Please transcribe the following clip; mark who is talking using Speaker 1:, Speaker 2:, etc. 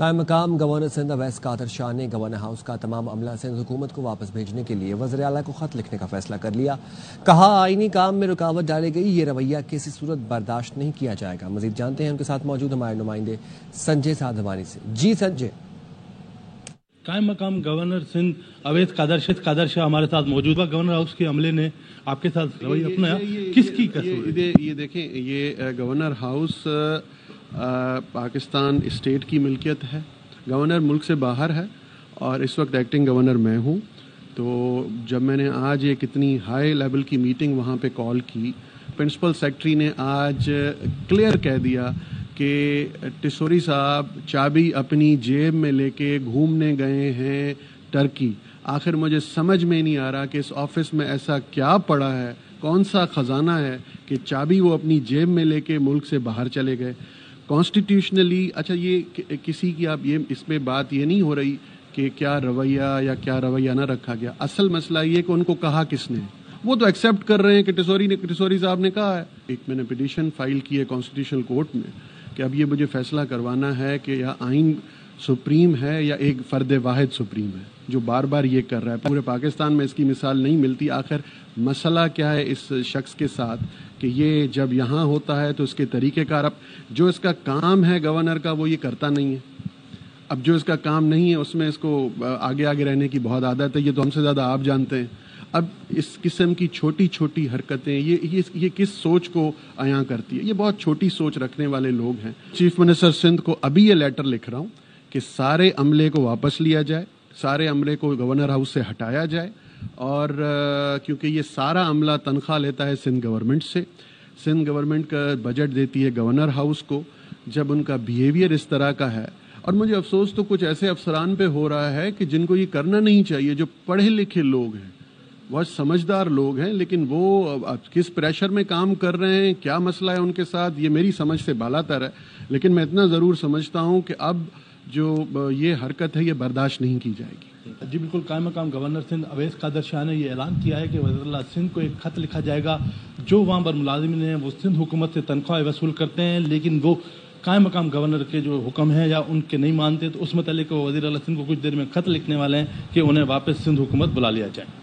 Speaker 1: قائم مقام گورنر سندھ اویس قادر شاہ نے گورنر ہاؤس کا تمام عملہ سندھ حکومت کو واپس بھیجنے کے لیے وزیر اعلیٰ کو خط لکھنے کا فیصلہ کر لیا۔ کہا آئینی کام میں رکاوٹ ڈالی گئی، یہ رویہ کسی صورت برداشت نہیں کیا جائے گا۔ مزید جانتے ہیں ان کے ساتھ موجود ہمارے نمائندے سنجے سادھوانی سے۔ جی سنجے۔
Speaker 2: قائم مقام گورنر سندھ اویس قادر شاہ ہمارے ساتھ موجود ہے۔ گورنر ہاؤس کے عملے نے آپ کے ساتھ رویہ اپنایا، کس کی قصور ہے؟
Speaker 3: یہ دیکھیں، یہ گورنر ہاؤس پاکستان اسٹیٹ کی ملکیت ہے۔ گورنر ملک سے باہر ہے اور اس وقت ایکٹنگ گورنر میں ہوں۔ تو جب میں نے آج ایک اتنی ہائی لیول کی میٹنگ وہاں پہ کال کی، پرنسپل سیکرٹری نے آج کلیئر کہہ دیا کہ ٹسوری صاحب چابی اپنی جیب میں لے کے گھومنے گئے ہیں ٹرکی۔ آخر مجھے سمجھ میں نہیں آ رہا کہ اس آفس میں ایسا کیا پڑا ہے، کون سا خزانہ ہے کہ چابی وہ اپنی جیب میں لے کے ملک سے باہر چلے گئے۔ کانسٹیٹیوشنلی اچھا، یہ کسی کی آپ یہ اس پہ بات یہ نہیں ہو رہی کہ کیا رویہ یا کیا رویہ نہ رکھا گیا۔ اصل مسئلہ یہ کہ ان کو کہا کس نے، وہ تو ایکسیپٹ کر رہے ہیں کہ ٹسوری صاحب نے کہا ہے۔ ایک میں نے پٹیشن فائل کی ہے کانسٹیٹیوشنل کورٹ میں کہ اب یہ مجھے فیصلہ کروانا ہے کہ یا آئین سپریم ہے یا ایک فرد واحد سپریم ہے جو بار بار یہ کر رہا ہے۔ پورے پاکستان میں اس کی مثال نہیں ملتی۔ آخر مسئلہ کیا ہے اس شخص کے ساتھ کہ یہ جب یہاں ہوتا ہے تو اس کے طریقہ کار، اب جو اس کا کام ہے گورنر کا وہ یہ کرتا نہیں ہے۔ اب جو اس کا کام نہیں ہے اس میں اس کو آگے آگے رہنے کی بہت عادت ہے، یہ تو ہم سے زیادہ آپ جانتے ہیں۔ اب اس قسم کی چھوٹی چھوٹی حرکتیں یہ کس سوچ کو عیاں کرتی ہے؟ یہ بہت چھوٹی سوچ رکھنے والے لوگ ہیں۔ چیف منسٹر سندھ کو ابھی یہ لیٹر لکھ رہا ہوں کہ سارے عملے کو واپس لیا جائے، سارے عملے کو گورنر ہاؤس سے ہٹایا جائے، اور کیونکہ یہ سارا عملہ تنخواہ لیتا ہے سندھ گورنمنٹ سے، سندھ گورنمنٹ کا بجٹ دیتی ہے گورنر ہاؤس کو۔ جب ان کا بیہیویئر اس طرح کا ہے، اور مجھے افسوس تو کچھ ایسے افسران پہ ہو رہا ہے کہ جن کو یہ کرنا نہیں چاہیے، جو پڑھے لکھے لوگ ہیں، بہت سمجھدار لوگ ہیں، لیکن وہ کس پریشر میں کام کر رہے ہیں، کیا مسئلہ ہے ان کے ساتھ، یہ میری سمجھ سے بالا تر ہے۔ لیکن میں اتنا ضرور سمجھتا ہوں کہ اب جو یہ حرکت ہے یہ برداشت نہیں کی جائے گی۔
Speaker 2: جی بالکل، قائم مقام گورنر سندھ اویس قادر شاہ نے یہ اعلان کیا ہے کہ وزیر اعلیٰ سندھ کو ایک خط لکھا جائے گا۔ جو وہاں پر ملازمین ہیں وہ سندھ حکومت سے تنخواہ وصول کرتے ہیں، لیکن وہ قائم مقام گورنر کے جو حکم ہیں یا ان کے نہیں مانتے، تو اس متعلق وہ وزیر اعلیٰ سندھ کو کچھ دیر میں خط لکھنے والے ہیں کہ انہیں واپس سندھ حکومت بلا لیا جائے۔